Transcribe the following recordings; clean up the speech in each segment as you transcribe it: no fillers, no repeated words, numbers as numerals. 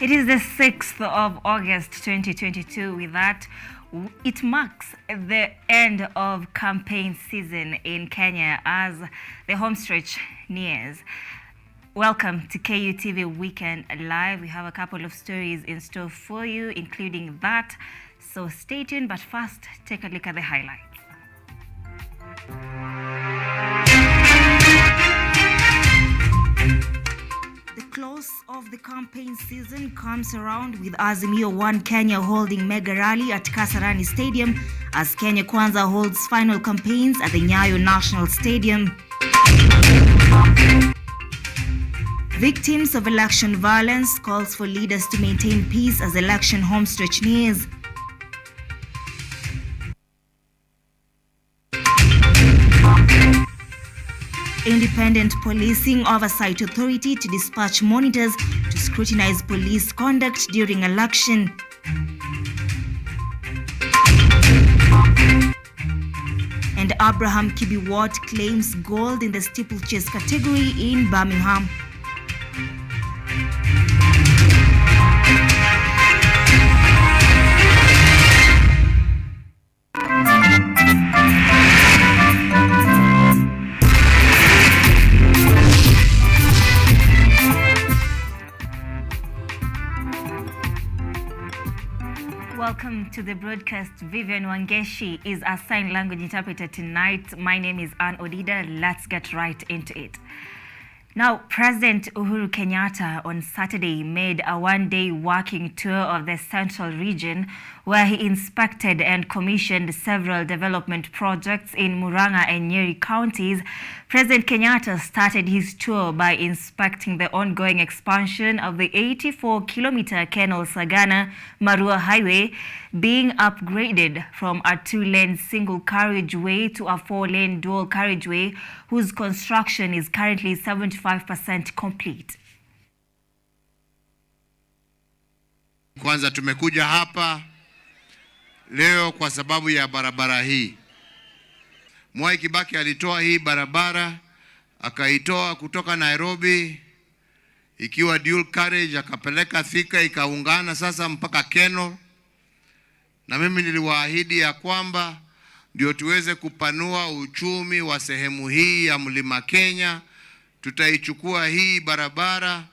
It is the 6th of August 2022. With that, it marks the end of campaign season in Kenya as the home stretch nears. Welcome to KUTV Weekend Live. We have a couple of stories in store for you, including that. So stay tuned, but first, take a look at the highlights. The close of the campaign season comes around with Azimio One Kenya holding mega rally at Kasarani Stadium as Kenya Kwanza holds final campaigns at the Nyayo National Stadium. Victims of election violence calls for leaders to maintain peace as election homestretch nears. Independent Policing Oversight Authority to dispatch monitors to scrutinize police conduct during election. And Abraham Kibiwott claims gold in the steeplechase category in Birmingham. Welcome to the broadcast. Vivian Wangeci is a sign language interpreter tonight. My name is ODIDA. Let's get right into it. Now, President Uhuru Kenyatta on Saturday made a one-day walking tour of the central region where he inspected and commissioned several development projects in Murang'a and Nyeri counties. President Kenyatta started his tour by inspecting the ongoing expansion of the 84-kilometer Kenol-Sagana-Marua Highway being upgraded from a two-lane single carriageway to a four-lane dual carriageway whose construction is currently 75% complete. Kwanza tumekuja hapa leo kwa sababu ya barabara hii. Mwai Kibaki alitoa hii barabara, akaitoa kutoka Nairobi ikiwa dual carriage, akapeleka Thika, ikaungana sasa mpaka Kenol. Na mimi niliwaahidi ya kwamba ndio tuweze kupanua uchumi wa sehemu hii ya Mlima Kenya, tutaichukua hii barabara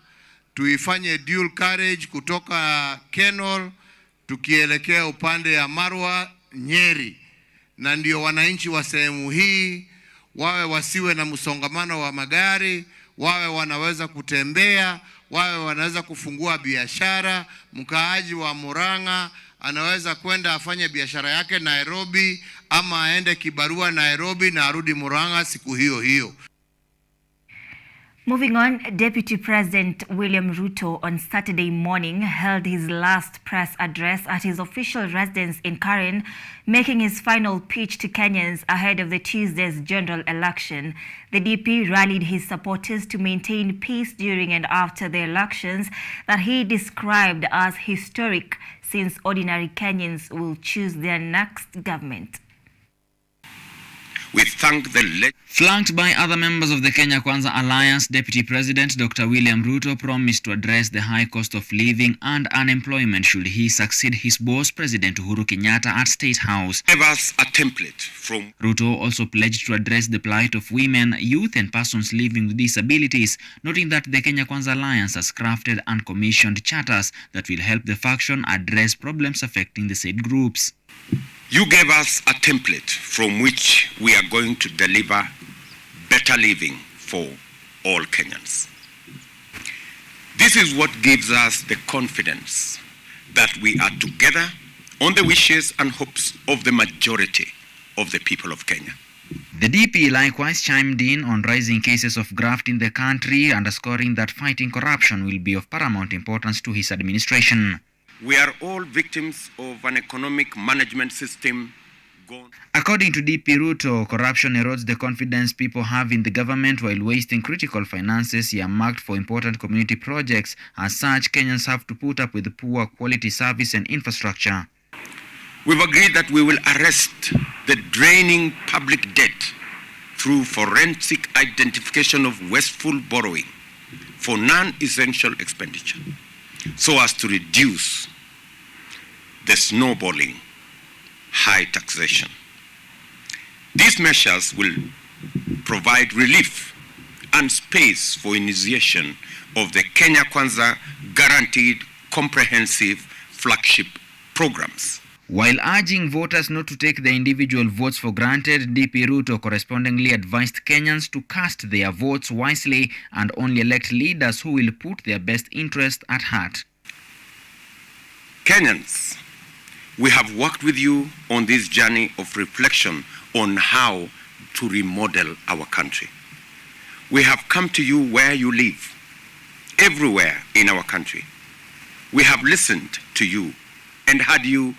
tuifanye dual carriage kutoka Kenol tukielekea upande ya Marua Nyeri, na ndio wananchi wa sehemu hii wawe wasiwe na msongamano wa magari, wawe wanaweza kutembea, wawe wanaweza kufungua biashara. Mkaaji wa Murang'a anaweza kwenda afanye biashara yake Nairobi, ama aende kibarua Nairobi na arudi Murang'a siku hiyo hiyo. Moving on, Deputy President William Ruto on Saturday morning held his last press address at his official residence in Karen, making his final pitch to Kenyans ahead of the Tuesday's general election. The DP rallied his supporters to maintain peace during and after the elections that he described as historic, since ordinary Kenyans will choose their next government. We thank the Flanked by other members of the Kenya Kwanza Alliance, Deputy President Dr. William Ruto promised to address the high cost of living and unemployment should he succeed his boss, President Uhuru Kenyatta, at State House. Give us a template from Ruto also pledged to address the plight of women, youth and persons living with disabilities, noting that the Kenya Kwanza Alliance has crafted and commissioned charters that will help the faction address problems affecting the said groups. You gave us a template from which we are going to deliver better living for all Kenyans. This is what gives us the confidence that we are together on the wishes and hopes of the majority of the people of Kenya. The DP likewise chimed in on rising cases of graft in the country, underscoring that fighting corruption will be of paramount importance to his administration. We are all victims of an economic management system gone. According to DP Ruto, corruption erodes the confidence people have in the government while wasting critical finances earmarked for important community projects. As such, Kenyans have to put up with poor quality service and infrastructure. We've agreed that we will arrest the draining public debt through forensic identification of wasteful borrowing for non-essential expenditure. so as to reduce the snowballing high taxation. These measures will provide relief and space for initiation of the Kenya Kwanza Guaranteed Comprehensive Flagship Programs. While urging voters not to take their individual votes for granted, DP Ruto correspondingly advised Kenyans to cast their votes wisely and only elect leaders who will put their best interest at heart. Kenyans, we have worked with you on this journey of reflection on how to remodel our country. We have come to you where you live, everywhere in our country. We have listened to you and heard you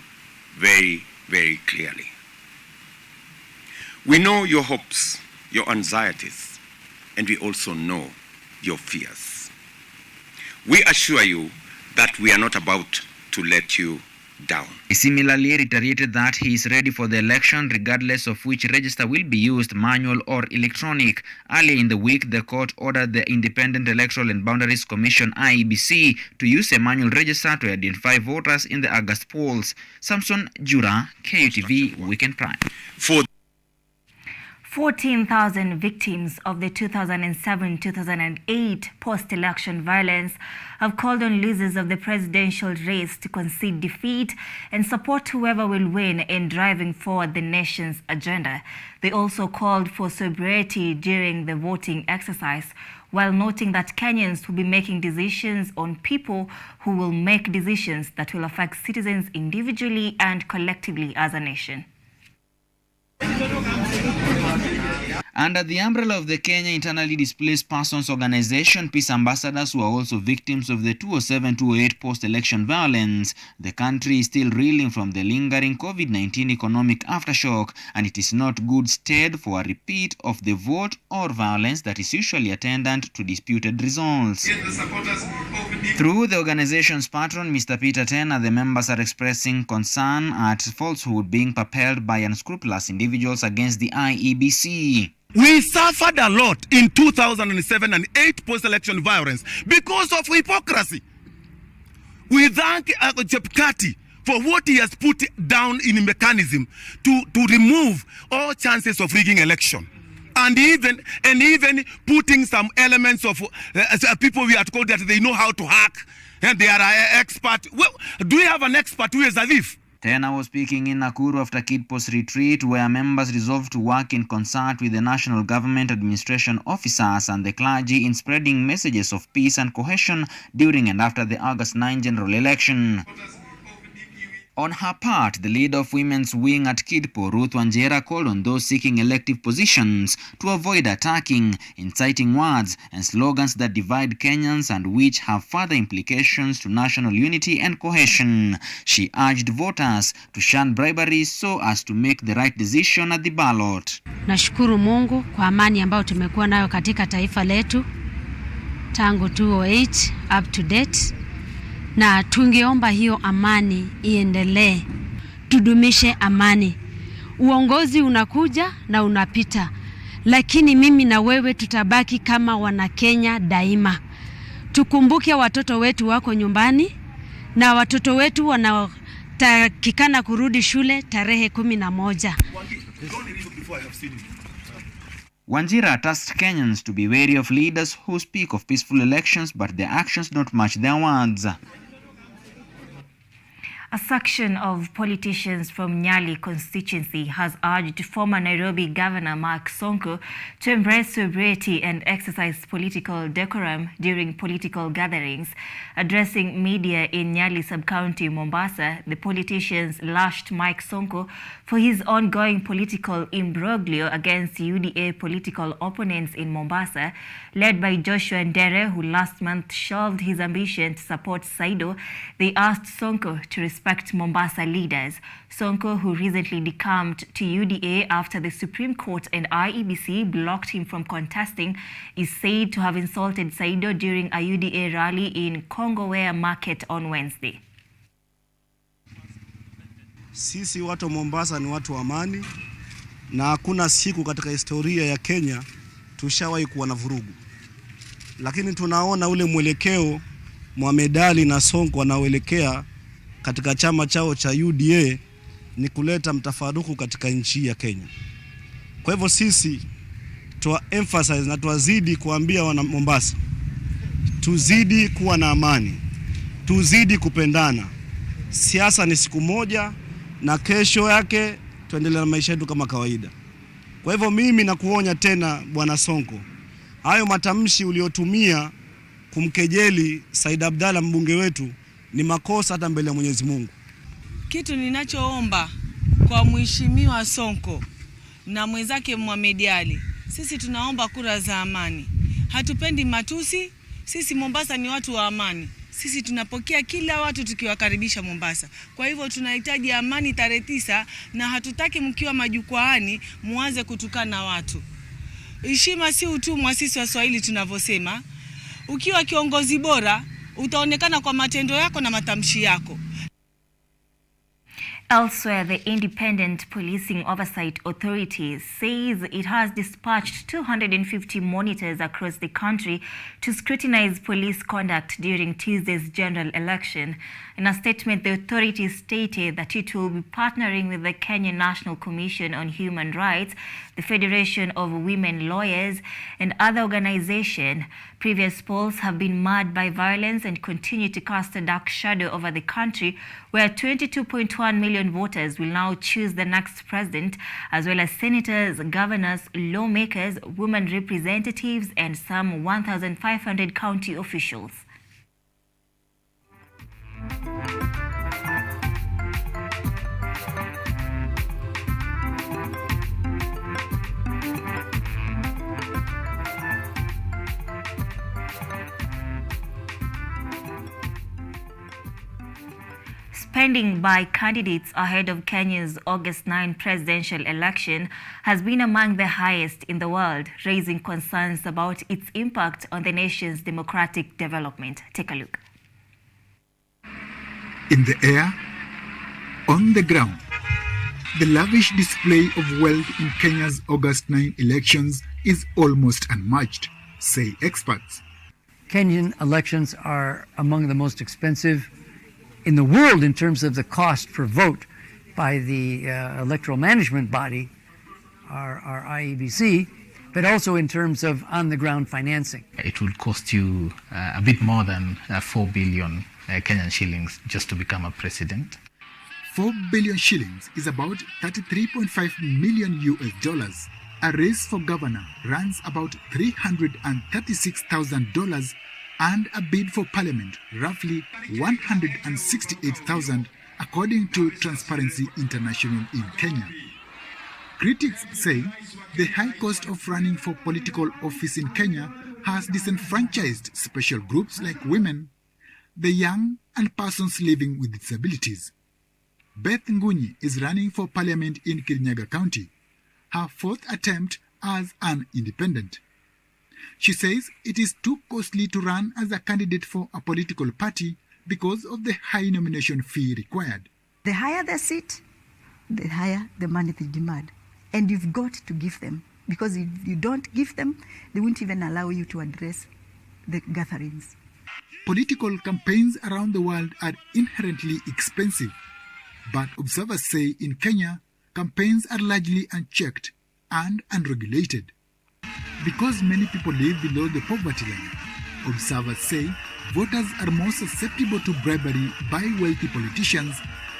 very, very clearly. We know your hopes, your anxieties, and we also know your fears. We assure you that we are not about to let you down. He similarly reiterated that he is ready for the election regardless of which register will be used, manual or electronic. Earlier in the week, the court ordered the Independent Electoral and Boundaries Commission (IEBC) to use a manual register to identify voters in the August polls. Samson Jura, KUTV Weekend Prime. 14,000 victims of the 2007-2008 post-election violence have called on losers of the presidential race to concede defeat and support whoever will win in driving forward the nation's agenda. They also called for sobriety during the voting exercise, while noting that Kenyans will be making decisions on people who will make decisions that will affect citizens individually and collectively as a nation. Under the umbrella of the Kenya Internally Displaced Persons Organization, peace ambassadors who are also victims of the 2007-2008 post-election violence, the country is still reeling from the lingering COVID-19 economic aftershock, and it is not good stead for a repeat of the vote or violence that is usually attendant to disputed results. Through the organization's patron, Mr. Peter Tena, the members are expressing concern at falsehood being propelled by unscrupulous individuals against the IEBC. We suffered a lot in 2007 and 8 post-election violence because of hypocrisy. We thank Chepkati for what he has put down in a mechanism to remove all chances of rigging election. And even putting some elements of people we are told that they know how to hack and they are expert. Well, do we have an expert who is a thief? Tena was speaking in Nakuru after Kidpo's retreat, where members resolved to work in concert with the national government administration officers and the clergy in spreading messages of peace and cohesion during and after the August 9 general election. On her part, the leader of women's wing at Kidpo, Ruth Wanjera, called on those seeking elective positions to avoid attacking, inciting words and slogans that divide Kenyans and which have further implications to national unity and cohesion. She urged voters to shun bribery so as to make the right decision at the ballot. Nashukuru Mungu kwa amani ambayo tumekuwa nayo katika taifa letu tangu 2008 up to date. Na tungeomba hiyo amani iendelee. Tudumishe amani. Uongozi unakuja na unapita, lakini mimi na wewe tutabaki kama Wanakenya daima. Tukumbuke watoto wetu wako nyumbani na watoto wetu wanatakikana kurudi shule tarehe 11. Wanjira tasked Kenyans to be wary of leaders who speak of peaceful elections but their actions don't match their words. A section of politicians from Nyali constituency has urged former Nairobi Governor Mark Sonko to embrace sobriety and exercise political decorum during political gatherings. Addressing media in Nyali sub-county Mombasa, the politicians lashed Mike Sonko for his ongoing political imbroglio against UDA political opponents in Mombasa, led by Joshua Ndere, who last month shelved his ambition to support Saido. They asked Sonko to respect Mombasa leaders. Sonko, who recently decamped to UDA after the Supreme Court and IEBC blocked him from contesting, is said to have insulted Saido during a UDA rally in Kongowea Market on Wednesday. Sisi watu wa Mombasa ni watu wa amani na hakuna siku katika historia ya Kenya tushawahi kuwa na vurugu. Lakini tunaona ule mwelekeo Mohamed Ali na Sonko wanaoelekea katika chama chao cha UDA ni kuleta mtafaruku katika nchi ya Kenya. Kwa hivyo sisi tuwa emphasize na tuwazidi kuambia wana Mombasa, tuzidi kuwa na amani, tuzidi kupendana. Siasa ni siku moja na kesho yake tuendelee na maisha yetu kama kawaida. Kwa hivyo mimi nakuonya tena Bwana Sonko, hayo matamshi uliotumia kumkejeli Said Abdalla mbunge wetu ni makosa hata mbele ya Mwenyezi Mungu. Kitu ninachoomba kwa mheshimiwa Sonko na mwenzake Mohamed Ali, sisi tunaomba kura za amani. Hatupendi matusi, sisi Mombasa ni watu wa amani. Sisi tunapokea kila watu tukiwakaribisha Mombasa. Kwa hivyo tunahitaji amani tarehe 9 na hatutaki mkiwa majukwaani muanze kutukana watu. Heshima si utumwa, sisi Waswahili tunavyosema. Ukiwa kiongozi bora utaonekana kwa matendo yako na matamshi yako. Elsewhere, the Independent Policing Oversight Authority says it has dispatched 250 monitors across the country to scrutinize police conduct during Tuesday's general election. In a statement, the authority stated that it will be partnering with the Kenya National Commission on Human Rights, the Federation of Women Lawyers, and other organizations. Previous polls have been marred by violence and continue to cast a dark shadow over the country, where 22.1 million voters will now choose the next president, as well as senators, governors, lawmakers, women representatives, and some 1,500 county officials. Spending by candidates ahead of Kenya's August 9 presidential election has been among the highest in the world, raising concerns about its impact on the nation's democratic development. Take a look. In the air, on the ground, the lavish display of wealth in Kenya's August 9 elections is almost unmatched, say experts. Kenyan elections are among the most expensive in the world in terms of the cost per vote by the electoral management body, our IEBC, but also in terms of on-the-ground financing. It will cost you a bit more than 4 billion Kenyan shillings just to become a president. 4 billion shillings is about $33.5 million US. A race for governor runs about $336,000 and a bid for parliament roughly 168,000 according to Transparency International in Kenya. Critics say the high cost of running for political office in Kenya has disenfranchised special groups like women, the young, and persons living with disabilities. Beth Ngunyi is running for parliament in Kirinyaga County, her 4th attempt as an independent. She says it is too costly to run as a candidate for a political party because of the high nomination fee required. The higher the seat, the higher the money they demand. And you've got to give them, because if you don't give them, they won't even allow you to address the gatherings. Political campaigns around the world are inherently expensive, but observers say in Kenya, campaigns are largely unchecked and unregulated. Because many people live below the poverty line, observers say voters are more susceptible to bribery by wealthy politicians,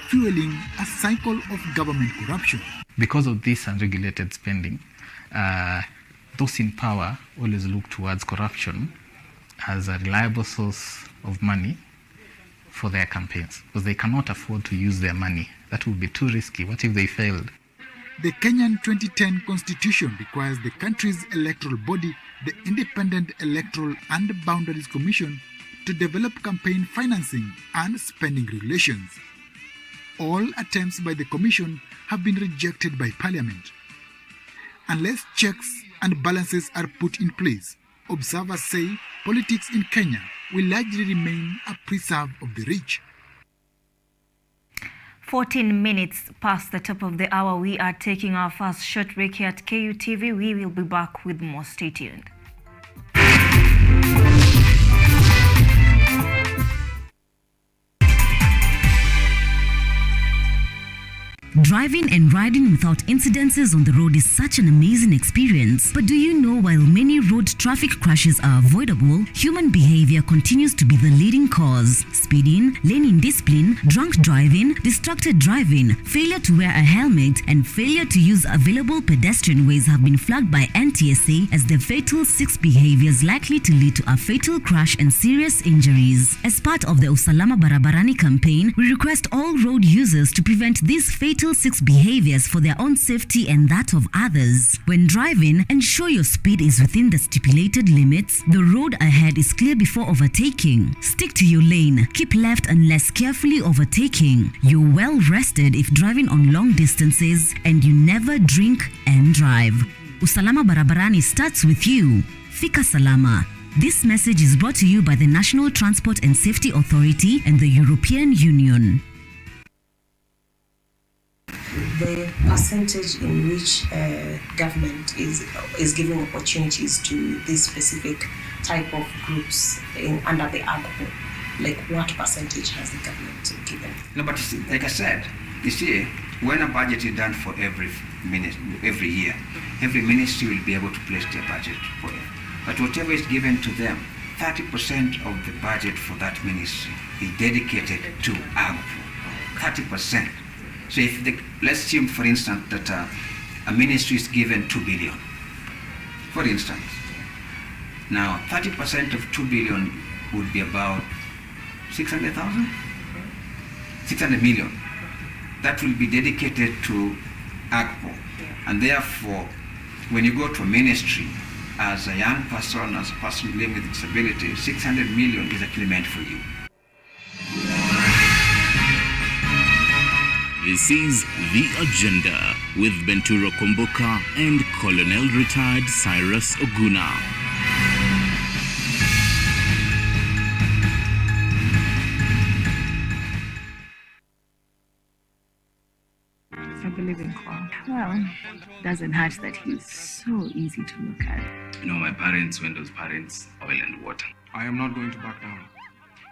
fueling a cycle of government corruption. Because of this unregulated spending, those in power always look towards corruption as a reliable source of money for their campaigns, because they cannot afford to use their money. That would be too risky. What if they failed? The Kenyan 2010 constitution requires the country's electoral body, the Independent Electoral and Boundaries Commission, to develop campaign financing and spending regulations. All attempts by the commission have been rejected by Parliament. Unless checks and balances are put in place, observers say politics in Kenya will largely remain a preserve of the rich. 14 minutes past the top of the hour, we are taking our first short break here at KUTV. We will be back with more. Stay tuned. Driving and riding without incidences on the road is such an amazing experience. But do you know while many road traffic crashes are avoidable, human behavior continues to be the leading cause. Speeding, lane indiscipline, drunk driving, distracted driving, failure to wear a helmet, and failure to use available pedestrian ways have been flagged by NTSA as the fatal 6 behaviors likely to lead to a fatal crash and serious injuries. As part of the Usalama Barabarani campaign, we request all road users to prevent these fatal 6 behaviors for their own safety and that of others. When driving, ensure your speed is within the stipulated limits, the road ahead is clear before overtaking. Stick to your lane, keep left unless carefully overtaking. You're well rested if driving on long distances, and you never drink and drive. Usalama Barabarani starts with you. Fika Salama. This message is brought to you by the National Transport and Safety Authority and the European Union. The percentage in which government is giving opportunities to this specific type of groups under the AGPO, like what percentage has the government given? No, but like I said, you see, when a budget is done for every year, every ministry will be able to place their budget for it. But whatever is given to them, 30% of the budget for that ministry is dedicated to AGPO. 30%. So if let's assume, for instance, that a ministry is given 2 billion, for instance. Now, 30% of 2 billion would be about 600,000? 600 million. That will be dedicated to AGPO. And therefore, when you go to a ministry, as a young person, as a person living with disability, 600 million is actually meant for you. This is The Agenda with Benturo Komboka and Colonel Retired Cyrus Oguna. I believe in God. Well, doesn't hurt that he's so easy to look at. You know, my parents, Wendo's parents, oil and water. I am not going to back down.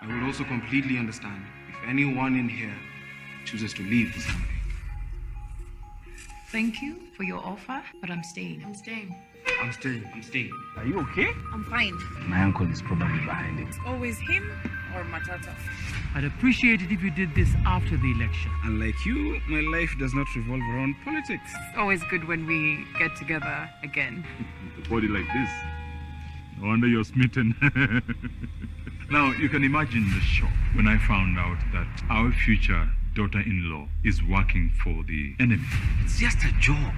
I would also completely understand if anyone in here chooses to leave this family. Thank you for your offer, but I'm staying. I'm staying. I'm staying. I'm staying. Are you okay? I'm fine. My uncle is probably behind it. It's always him or Matata. I'd appreciate it if you did this after the election. Unlike you, my life does not revolve around politics. It's always good when we get together again. A body like this. No wonder you're smitten. Now, you can imagine the shock when I found out that our future daughter-in-law is working for the enemy. It's just a job.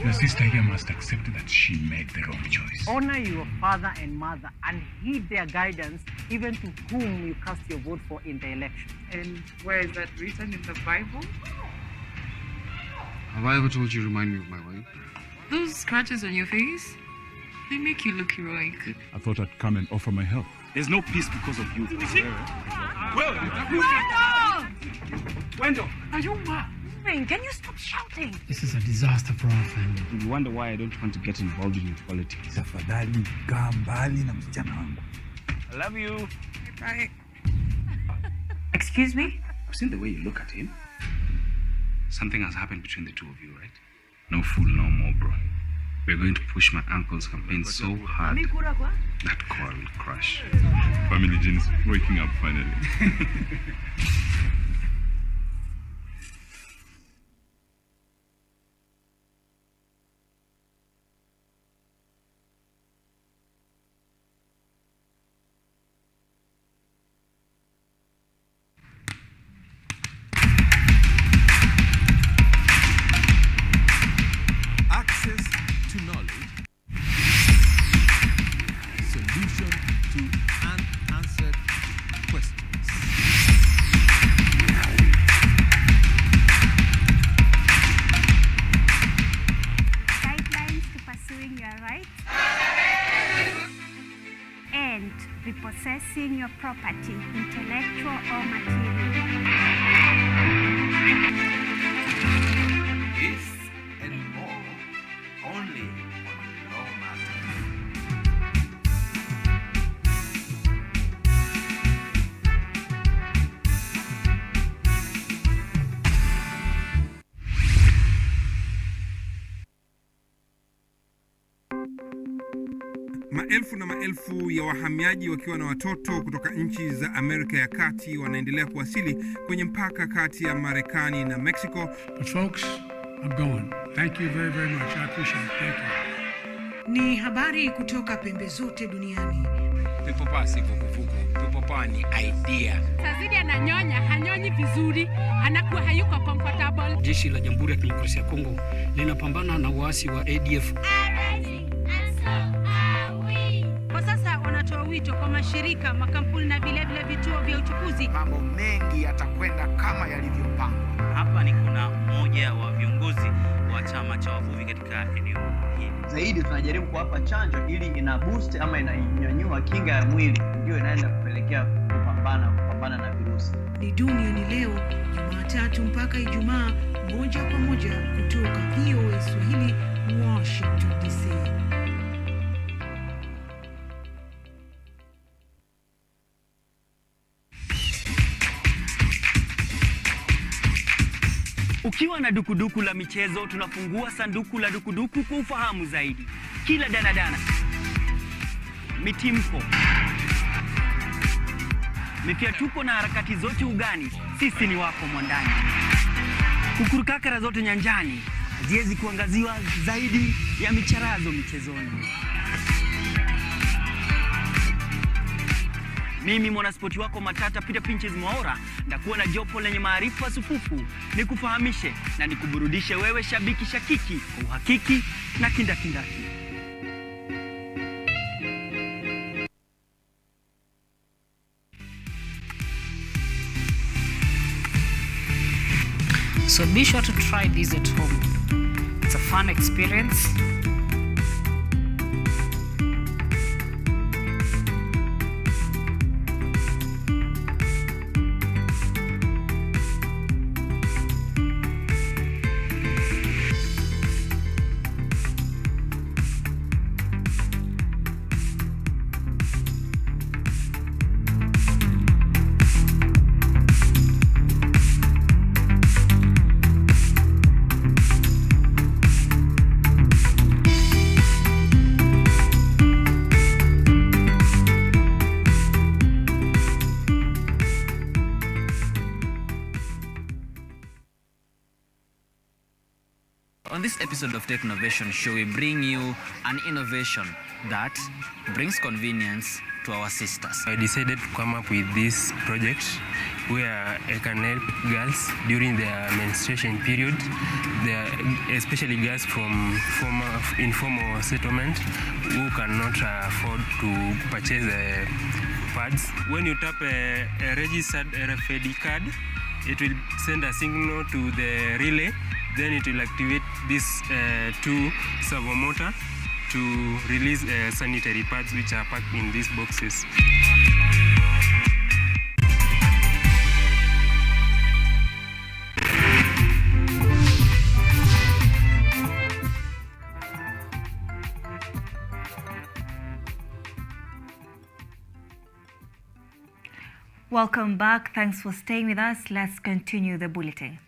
Your sister here must accept that she made the wrong choice. Honor your father and mother and heed their guidance, even to whom you cast your vote for in the election. And where is that written in the Bible? Have I ever told you to remind me of my wife? Those scratches on your face, they make you look heroic. I thought I'd come and offer my help. There's no peace because of you. Wendell, are you mad? Can you stop shouting? This is a disaster for our family. You wonder why I don't want to get involved in politics. Tafadhali kaa mbali na msichana wangu. I love you. Bye. Excuse me? I've seen the way you look at him. Something has happened between the two of you, right? No fool no more, bro. We're going to push my uncle's campaign so hard that car will crash. Family genes waking up finally. Repossessing your property, intellectual or material. This and more, only on Law Matters. Maelfu na maelfu ya wahamiaji wakiwa na watoto kutoka nchi za Amerika ya Kati wanaendelea kuwasili kwenye mpaka kati ya Marekani na Mexico. But folks, I'm going. Thank you very, very much. I appreciate it. Thank you. Ni habari kutoka pembe zote duniani. Pepopa si vuguvugu. Pepopa ni idea. Sazidi ananyonya, hanyonyi vizuri, anakuwa hayuko comfortable. Jeshi la Jamhuri ya Kidemokrasia ya Kongo linapambana na waasi wa ADF. Kwa sasa wanatoa wito kwa mashirika, makampuni na vile vituo vya uchukuzi. Mambo mengi yatakwenda kama yalivyopangwa. Hapa ni kuna mmoja wa viongozi wa chama cha wavuvi katika eneo hili. Zaidi tunajaribu kuwapa chanjo ili ina boost ama inanyanyua kinga ya mwili, ndio inaenda kupelekea kupambana na virusi. Ni Duniani Leo, Jumatatu mpaka Ijumaa, moja kwa moja kutoka VOA Swahili, Washington DC. Ukiwa na dukuduku la michezo, tunafungua sanduku la dukuduku kwa ufahamu zaidi. Kila danadana, mitimko, mifiatuko na harakati zote ugani, sisi ni wako mwandani. Kukurukakara zote nyanjani, haziwezi kuangaziwa zaidi ya micharazo michezoni. Mimi mwanaspoti wako matata Peter Pinches Mwaora, ndakuwa na jopo lenye maarifa sufufu, nikufahamishe na nikuburudishe wewe shabiki shakiki, kwa uhakiki na kindakindaki. So be sure to try this at home. It's a fun experience. On this episode of Technovation Show, we bring you an innovation that brings convenience to our sisters. I decided to come up with this project where I can help girls during their menstruation period, especially girls from informal settlement who cannot afford to purchase pads. When you tap a registered RFID card, it will send a signal to the relay. Then it will activate this two servo motor to release sanitary pads which are packed in these boxes. Welcome back. Thanks for staying with us. Let's continue the bulletin.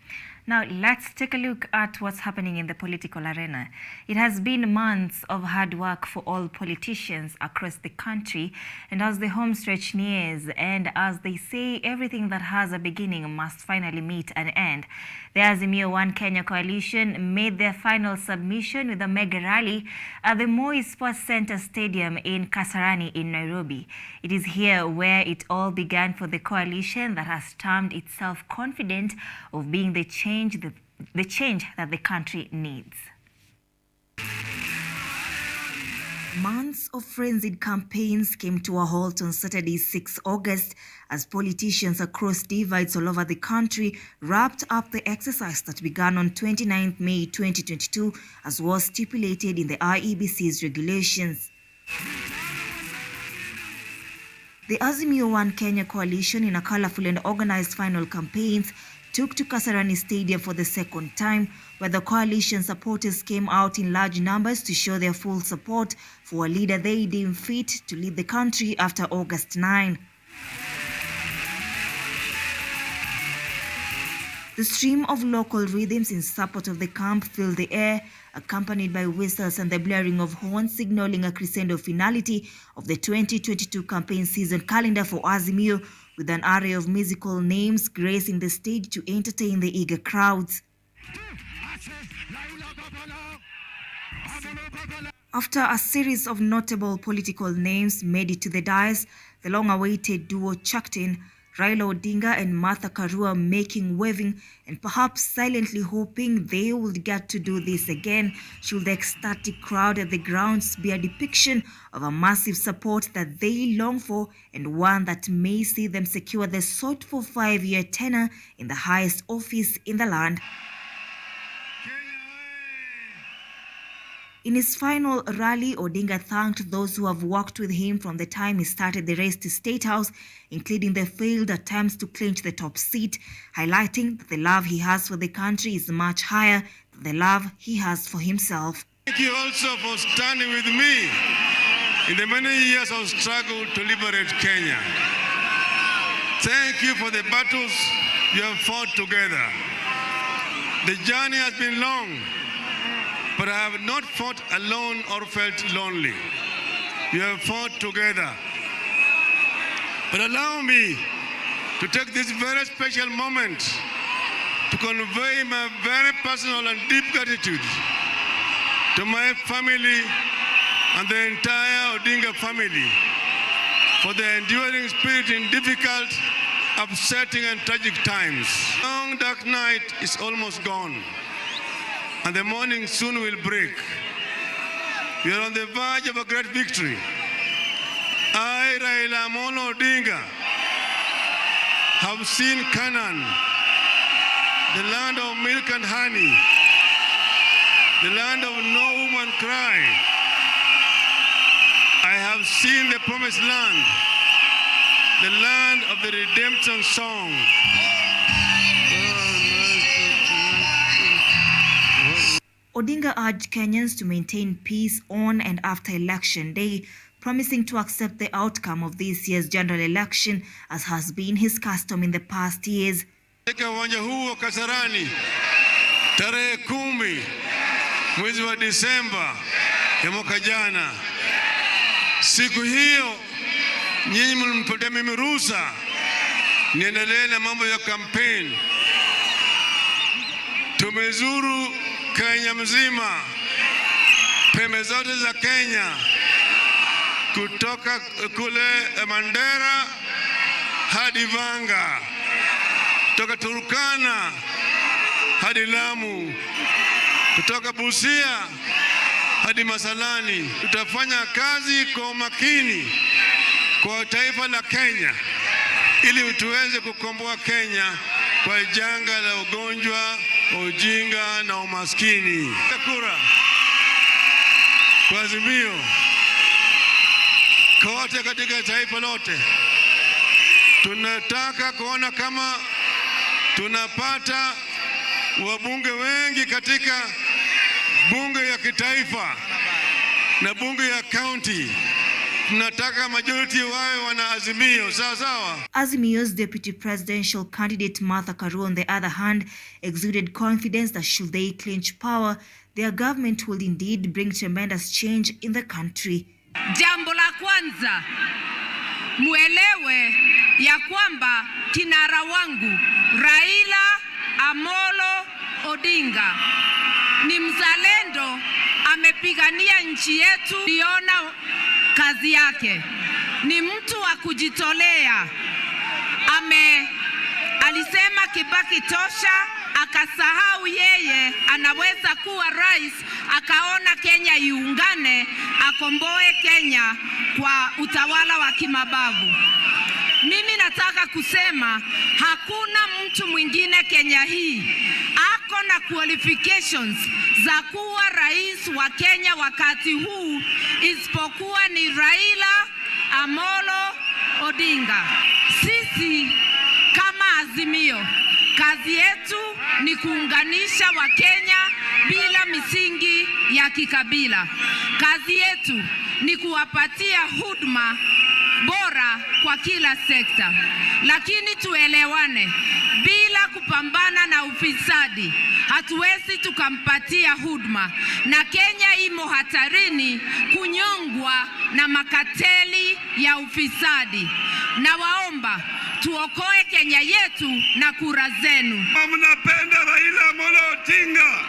Now, let's take a look at what's happening in the political arena. It has been months of hard work for all politicians across the country, and as the home stretch nears, and as they say, everything that has a beginning must finally meet an end. The Azimio One Kenya coalition made their final submission with a mega rally at the Moi Sports Center Stadium in Kasarani in Nairobi. It is here where it all began for the coalition that has termed itself confident of being the change that the country needs. Months of frenzied campaigns came to a halt on Saturday, 6 August, as politicians across divides all over the country wrapped up the exercise that began on 29 May 2022, as was stipulated in the IEBC's regulations. The Azimio One Kenya coalition, in a colorful and organized final campaigns, took to Kasarani Stadium for the second time, where the coalition supporters came out in large numbers to show their full support for a leader they deem fit to lead the country after August 9. The stream of local rhythms in support of the camp filled the air, accompanied by whistles and the blaring of horns, signaling a crescendo finality of the 2022 campaign season calendar for Azimio, with an array of musical names gracing the stage to entertain the eager crowds. After a series of notable political names made it to the dais, the long-awaited duo chucked in, Raila Odinga and Martha Karua making, waving, and perhaps silently hoping they would get to do this again should the ecstatic crowd at the grounds be a depiction of a massive support that they long for and one that may see them secure the sought-for 5-year tenure in the highest office in the land. In his final rally, Odinga thanked those who have worked with him from the time he started the race to State House, including the failed attempts to clinch the top seat, highlighting that the love he has for the country is much higher than the love he has for himself. Thank you also for standing with me in the many years of struggle to liberate Kenya. Thank you for the battles you have fought together. The journey has been long, but I have not fought alone or felt lonely. You have fought together. But allow me to take this very special moment to convey my very personal and deep gratitude to my family and the entire Odinga family for their enduring spirit in difficult, upsetting and tragic times. Long dark night is almost gone, and the morning soon will break. We are on the verge of a great victory. I, Raila Amolo Odinga, have seen Canaan, the land of milk and honey, the land of no woman cry. I have seen the promised land, the land of the redemption song. Odinga urged Kenyans to maintain peace on and after Election Day, promising to accept the outcome of this year's general election as has been his custom in the past years. Katika uwanja huu wa Kasarani tarehe 10 mwezi wa Disemba ya mwaka jana, siku hiyo nyinyi mlimpatia mimi ruhusa niendelee na mambo ya kampeni. Tumezuru Kenya mzima, pembe zote za Kenya, kutoka kule Mandera hadi Vanga, kutoka Turkana hadi Lamu, kutoka Busia hadi Masalani. Tutafanya kazi kwa makini kwa taifa la Kenya ili tuweze kukomboa Kenya kwa janga la ugonjwa, ujinga na umaskini. Kura kwa Azimio kote katika taifa lote. Tunataka kuona kama tunapata wabunge wengi katika bunge ya kitaifa na bunge ya county. Tunataka majority wawe wana Azimio, sawa sawa. Azimio's deputy presidential candidate Martha Karua, on the other hand, exuded confidence that should they clinch power, their government will indeed bring tremendous change in the country. Jambo la kwanza, muelewe ya kwamba kinara wangu Raila Amolo Odinga ni mzalendo, amepigania nchi yetu, niona kazi yake. Ni mtu wa kujitolea. Alisema Kibaki tosha, akasahau yeye anaweza kuwa rais, akaona Kenya iungane, akomboe Kenya kwa utawala wa kimabavu. Mimi nataka kusema hakuna mtu mwingine Kenya hii ako na qualifications za kuwa rais wa Kenya wakati huu isipokuwa ni Raila Amolo Odinga. Sisi kama Azimio, kazi yetu ni kuunganisha Wakenya bila misingi ya kikabila. Kazi yetu ni kuwapatia huduma bora kwa kila sekta. Lakini tuelewane, bila kupambana na ufisadi. Hatuwezi tukampatia huduma, na Kenya imo hatarini kunyongwa na makateli ya ufisadi. Na waomba tuokoe Kenya yetu na kura zenu. Mnapenda Raila Amolo Odinga,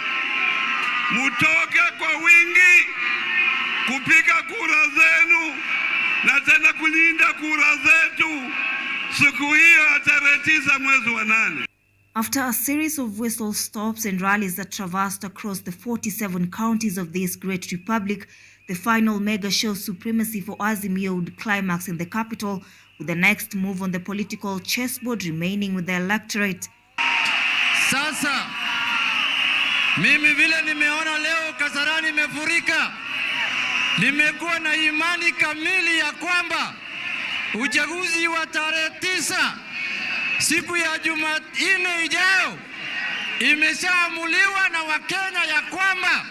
mutoke kwa wingi kupiga kura zenu na tena kulinda kura zetu siku hiyo ya tarehe 9 mwezi wa 8. After a series of whistle stops and rallies that traversed across the 47 counties of this great republic, the final mega show supremacy for Azimio would climax in the capital, with the next move on the political chessboard remaining with the electorate. Sasa mimi vile nimeona leo Kasarani imefurika, nimekuwa na imani kamili ya kwamba uchaguzi wa tarehe 9 siku ya Jumanne ijayo imeshaamuliwa na Wakenya ya kwamba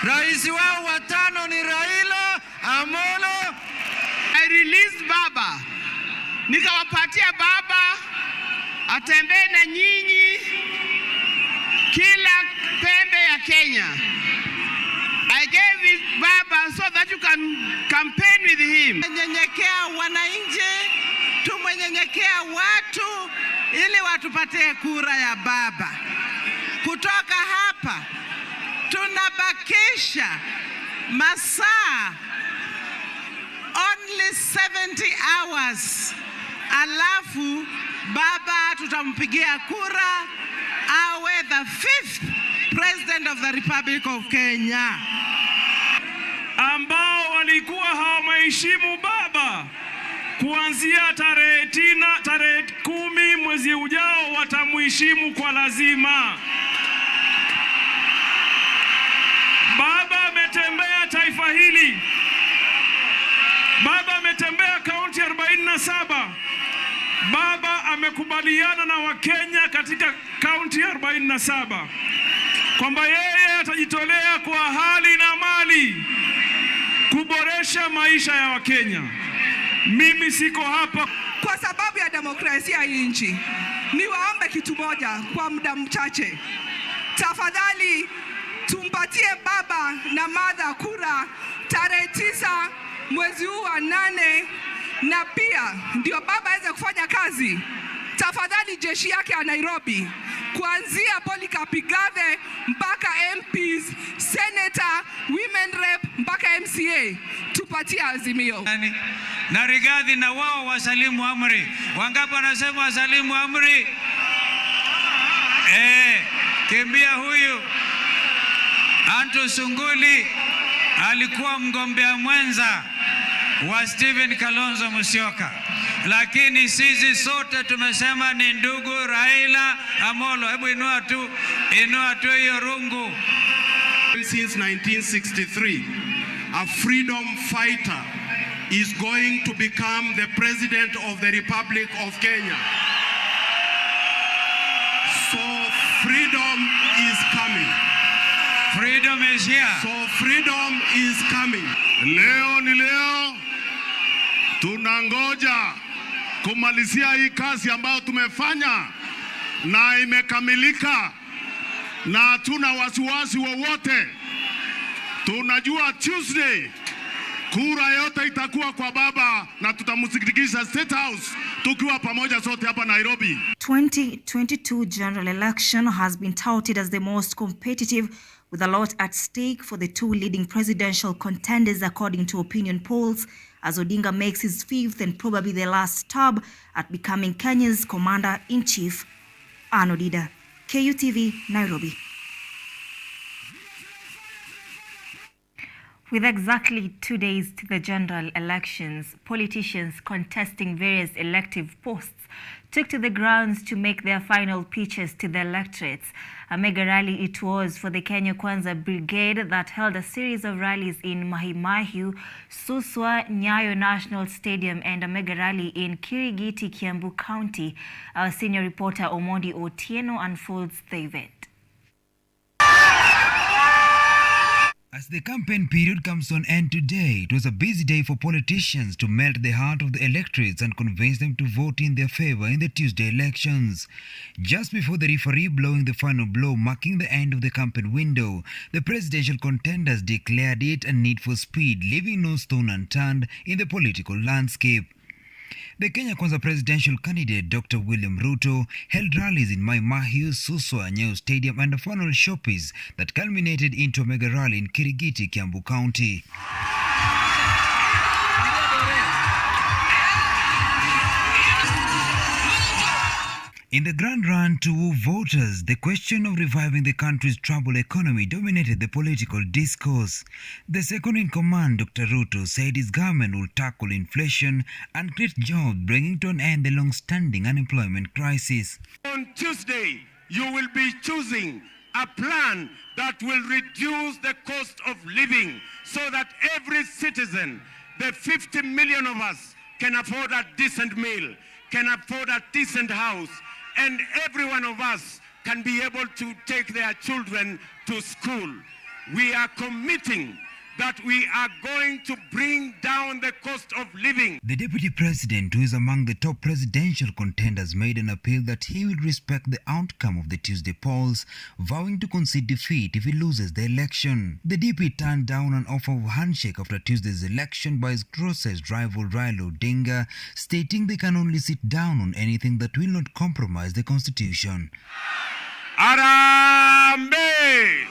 rais wao wa 5 ni Raila Amolo. I released Baba, nikawapatia Baba atembee na nyinyi kila pembe ya Kenya. I gave it Baba so that you can campaign with him. Nyenyekea wananchi, tumenyenyekea watu ili watupatie kura ya Baba. Kutoka hapa tunabakisha masaa only 70 hours. Alafu Baba tutampigia kura awe the 5th President of the Republic of Kenya. Ambao walikuwa hawamheshimu Baba kuanzia tarehe 10 mwezi ujao watamheshimu kwa lazima. Baba ametembea taifa hili. Baba ametembea kaunti 47. Baba amekubaliana na Wakenya katika kaunti 47 kwamba yeye atajitolea kwa hali na mali kuboresha maisha ya Wakenya. Mimi siko hapa kwa sababu ya demokrasia ya nchi. Niwaombe kitu moja kwa muda mchache. Tafadhali tumpatie Baba na Martha kura tarehe 9 mwezi huu wa 8, na pia ndio Baba aweze kufanya kazi. Tafadhali jeshi yake ya Nairobi, kuanzia Polycarp Igathe mpaka MPs, Senator, Women Rep mpaka MCA, tupatie Azimio. Na Rigathi na wao wasalimu amri. Wangapi wanasema wasalimu amri? Kimbia huyu. Anto Sunguli alikuwa mgombea mwenza wa Stephen Kalonzo Musyoka, lakini sisi sote tumesema ni ndugu Raila Amolo. Hebu inua tu hiyo rungu. Since 1963, a freedom fighter is going to become the President of the Republic of Kenya. So freedom is coming. Freedom is here. So freedom is coming. Leo ni leo. Tunangoja kumalizia hii kazi ambayo tumefanya na imekamilika, na hatuna wasiwasi wowote. Tunajua Tuesday kura yote itakuwa kwa Baba na tutamsikikisha State House tukiwa pamoja sote hapa Nairobi. 2022 general election has been touted as the most competitive, with a lot at stake for the two leading presidential contenders according to opinion polls, as Odinga makes his 5th and probably the last stab at becoming Kenya's commander-in-chief. ODIDA, KUTV, Nairobi. With exactly 2 days to the general elections, politicians contesting various elective posts took to the grounds to make their final pitches to the electorates. A mega rally it was for the Kenya Kwanza Brigade that held a series of rallies in Mahimahiu, Suswa, Nyayo National Stadium, and a mega rally in Kirigiti, Kiambu County. Our senior reporter Omondi Otieno unfolds the event. As the campaign period comes to an end today, it was a busy day for politicians to melt the heart of the electorates and convince them to vote in their favor in the Tuesday elections. Just before the referee blowing the final blow marking the end of the campaign window, the presidential contenders declared it a need for speed, leaving no stone unturned in the political landscape. The Kenya Kwanza presidential candidate Dr. William Ruto held rallies in Mai Mahiu, Suswa, Nyayo Stadium and a final showpiece that culminated into a mega rally in Kirigiti, Kiambu County. In the grand run to woo voters, the question of reviving the country's troubled economy dominated the political discourse. The second in command, Dr. Ruto, said his government will tackle inflation and create jobs, bringing to an end the long-standing unemployment crisis. On Tuesday, you will be choosing a plan that will reduce the cost of living so that every citizen, the 50 million of us, can afford a decent meal, can afford a decent house, and every one of us can be able to take their children to school. We are committing that we are going to bring down the cost of living. The deputy president, who is among the top presidential contenders, made an appeal that he will respect the outcome of the Tuesday polls, vowing to concede defeat if he loses the election. The DP turned down an offer of handshake after Tuesday's election by his closest rival Raila Odinga, stating they can only sit down on anything that will not compromise the constitution. Arambe!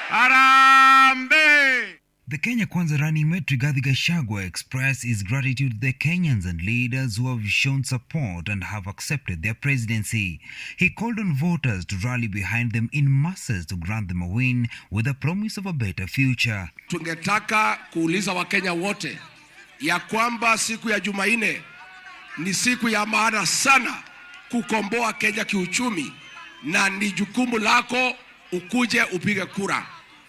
Arambe! The Kenya Kwanza running mate Rigathi Gachagua expressed his gratitude to the Kenyans and leaders who have shown support and have accepted their presidency. He called on voters to rally behind them in masses to grant them a win with a promise of a better future. Tungetaka kuuliza Wakenya wote ya kwamba siku ya Jumanne ni siku ya maana sana kukomboa Kenya kiuchumi, na ni jukumu lako ukuje upige kura.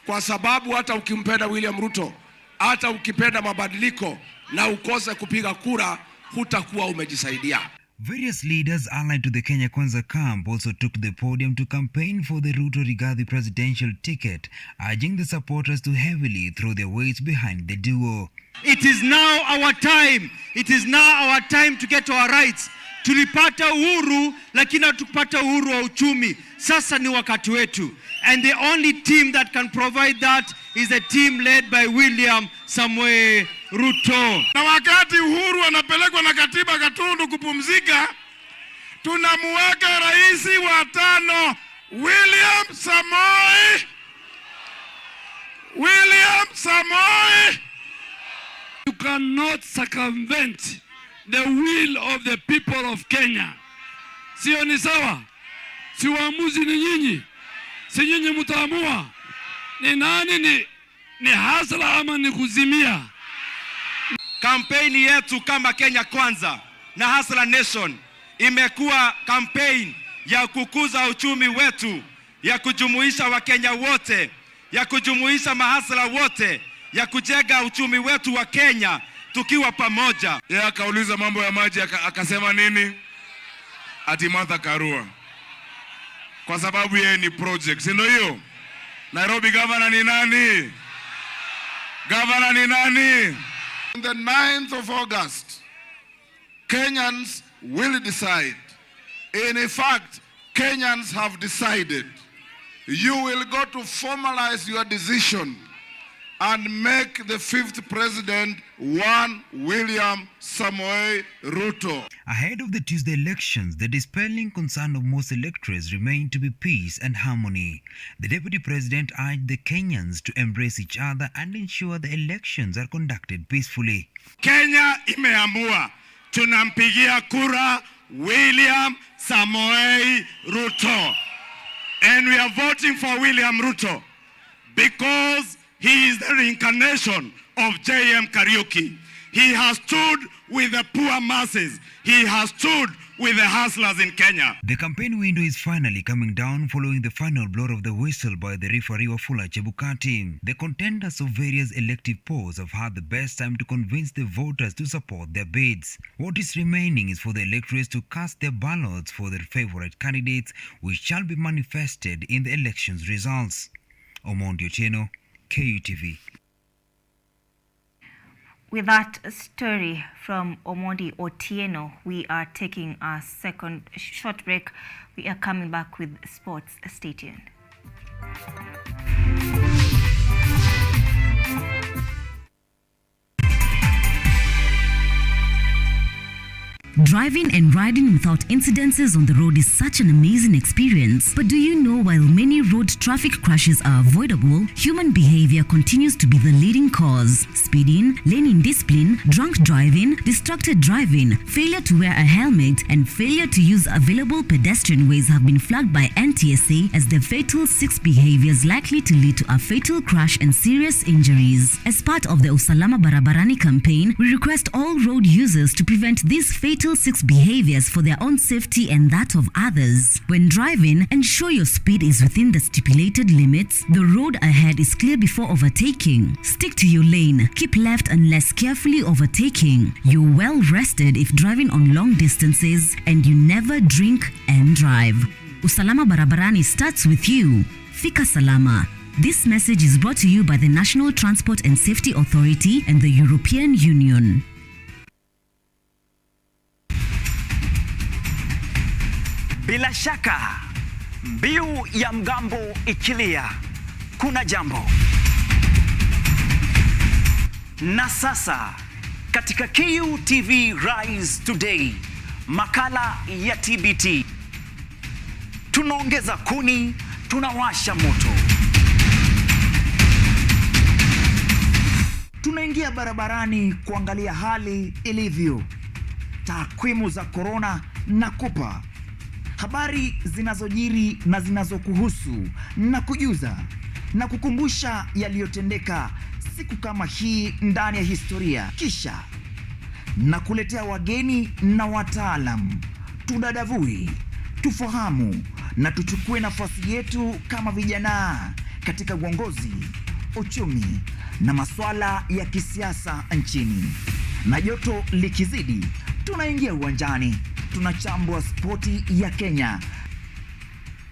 Kwa sababu hata ukimpenda William Ruto, hata ukipenda mabadiliko na ukose kupiga kura, hutakuwa umejisaidia. Various leaders allied to the Kenya Kwanza camp also took the podium to campaign for the Ruto Rigathi presidential ticket, urging the supporters to heavily throw their weights behind the duo. It is now our time. It is now our time to get our rights. Tulipata uhuru lakini hatukupata uhuru wa uchumi. Sasa ni wakati wetu. And the only team that can provide that is a team led by William Samoei Ruto. Na wakati Uhuru anapelekwa na katiba Gatundu kupumzika, tunamuweka rais wa tano William Samoei. You cannot circumvent the will of the people of Kenya. Sio ni sawa? Si uamuzi ni nyinyi? Si nyinyi mtaamua? Ni nani ni hasla ama ni kuzimia? Kampeni yetu kama Kenya Kwanza na Hasla Nation imekuwa kampeni ya kukuza uchumi wetu, ya kujumuisha Wakenya wote, ya kujumuisha mahasla wote, ya kujenga uchumi wetu wa Kenya tukiwa pamoja. Yeye akauliza mambo ya maji akasema nini? Ati Martha Karua. Kwa sababu yeye ni project, si ndio hiyo? Nairobi governor ni nani? Governor ni nani? On the 9th of August, Kenyans will decide. In fact, Kenyans have decided. You will go to formalize your decision and make the 5th president one William Samoei Ruto. Ahead of the Tuesday elections, the dispelling concern of most electors remained to be peace and harmony. The deputy president urged the Kenyans to embrace each other and ensure the elections are conducted peacefully. Kenya imeamua, tunampigia kura William Samoei Ruto. And we are voting for William Ruto because he is the reincarnation of J.M. Kariuki. He has stood with the poor masses. He has stood with the hustlers in Kenya. The campaign window is finally coming down following the final blow of the whistle by the referee Wafula Chebukati. The contenders of various elective polls have had the best time to convince the voters to support their bids. What is remaining is for the electors to cast their ballots for their favorite candidates, which shall be manifested in the election's results. Omondi Otieno, KUTV. With that story from Omondi Otieno, we are taking our second short break. We are coming back with sports. Stay tuned. Driving and riding without incidences on the road is such an amazing experience. But do you know while many road traffic crashes are avoidable, human behavior continues to be the leading cause. Speeding, lane indiscipline, drunk driving, distracted driving, failure to wear a helmet, and failure to use available pedestrian ways have been flagged by NTSA as the fatal 6 behaviors likely to lead to a fatal crash and serious injuries. As part of the Usalama Barabarani campaign, we request all road users to prevent these fatal 6 behaviors for their own safety and that of others. When driving, ensure your speed is within the stipulated limits. The road ahead is clear before overtaking. Stick to your lane. Keep left unless carefully overtaking. You're well rested if driving on long distances, and you never drink and drive. Usalama Barabarani starts with you. Fika Salama. This message is brought to you by the National Transport and Safety Authority and the European Union. Bila shaka, mbiu ya mgambo ikilia, kuna jambo. Na sasa, katika KUTV Rise Today, makala ya TBT. Tunaongeza kuni, tunawasha moto. Tunaingia barabarani kuangalia hali ilivyo. Takwimu za corona na kupa. Habari zinazojiri na zinazokuhusu na kujuza na kukumbusha yaliyotendeka siku kama hii ndani ya historia. Kisha na kuletea wageni na wataalam. Tudadavui, tufahamu na tuchukue nafasi yetu kama vijana katika uongozi, uchumi na masuala ya kisiasa nchini. Na joto likizidi, tunaingia uwanjani. Tunachambua spoti ya Kenya.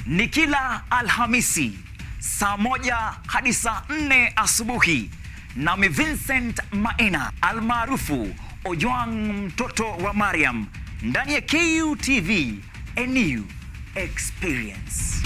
Ni kila Alhamisi saa 1 hadi saa 4 asubuhi, nami Vincent Maina almaarufu Ojwang mtoto wa Mariam, ndani ya KUTV, a new experience.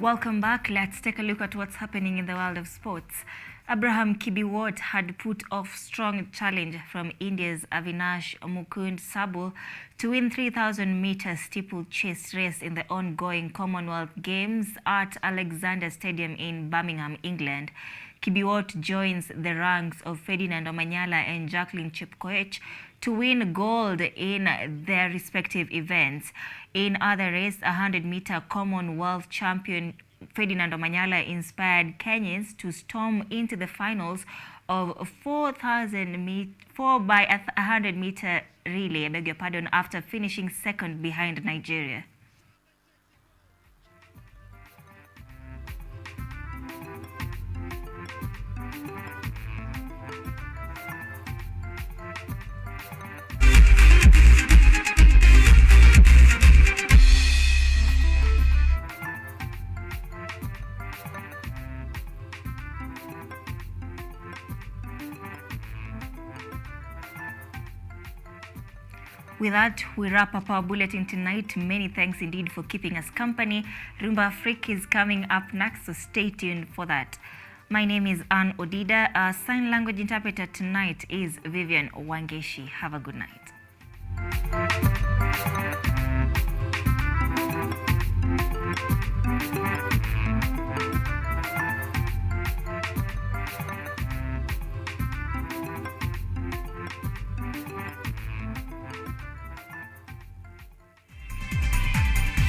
Welcome back. Let's take a look at what's happening in the world of sports. Abraham Kibiwot had put off strong challenge from India's Avinash Mukund Sabul to win 3,000 meter steeplechase race in the ongoing Commonwealth Games at Alexander Stadium in Birmingham, England. Kibiwot joins the ranks of Ferdinand Omanyala and Jacqueline Chepkoech to win gold in their respective events. In other race, 100-meter Commonwealth champion Ferdinand Omanyala inspired Kenyans to storm into the finals of 4 by 100-meter relay, after finishing second behind Nigeria. With that, we wrap up our bulletin tonight. Many thanks indeed for keeping us company. Rumba Freak is coming up next, so stay tuned for that. My name is Ann Odida. Our sign language interpreter tonight is Vivian Wangechi. Have a good night.